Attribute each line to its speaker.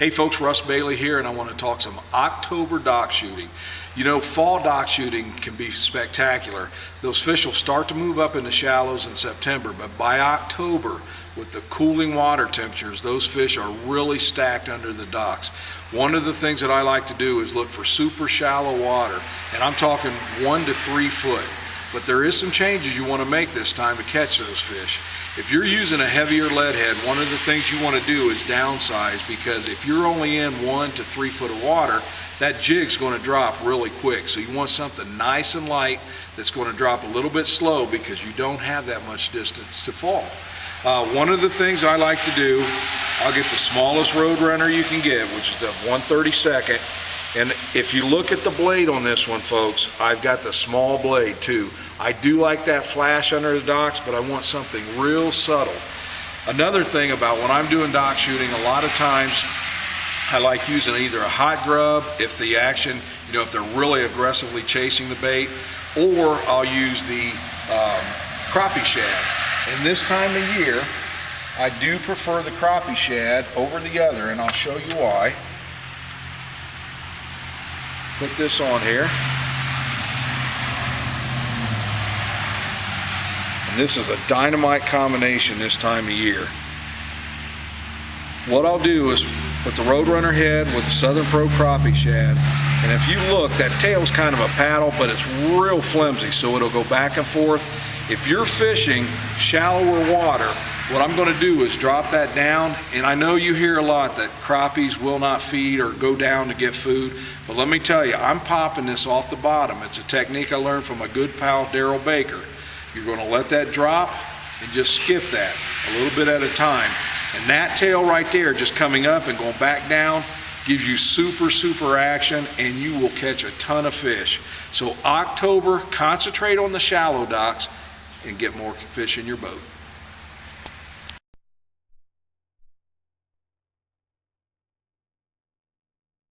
Speaker 1: Hey folks, Russ Bailey here, and I want to talk some October dock shooting. You know, fall dock shooting can be spectacular. Those fish will start to move up in the shallows in September, but by October, with the cooling water temperatures, those fish are really stacked under the docks. One of the things that I like to do is look for super shallow water, and I'm talking 1 to 3 foot. But there is some changes you want to make this time to catch those fish. If you're using a heavier lead head, one of the things you want to do is downsize, because if you're only in 1 to 3 foot of water, that jig's going to drop really quick. So you want something nice and light that's going to drop a little bit slow, because you don't have that much distance to fall. One of the things I like to do, I'll get the smallest Roadrunner you can get, which is the 1/32. And if you look at the blade on this one, folks, I've got the small blade too. I do like that flash under the docks, but I want something real subtle. Another thing about when I'm doing dock shooting, a lot of times I like using either a hot grub if the action, you know, if they're really aggressively chasing the bait, or I'll use the crappie shad. And this time of year, I do prefer the crappie shad over the other, and I'll show you why. Put this on here. And this is a dynamite combination this time of year. What I'll do is put the Roadrunner head with the Southern Pro crappie shad, and if you look, that tail's kind of a paddle, but it's real flimsy, so it'll go back and forth. If you're fishing shallower water, what I'm going to do is drop that down. And I know you hear a lot that crappies will not feed or go down to get food, but let me tell you, I'm popping this off the bottom. It's a technique I learned from my good pal Daryl Baker. You're going to let that drop and just skip that a little bit at a time, and that tail right there just coming up and going back down gives you super action, and you will catch a ton of fish. So October, concentrate on the shallow docks and get more fish in your boat.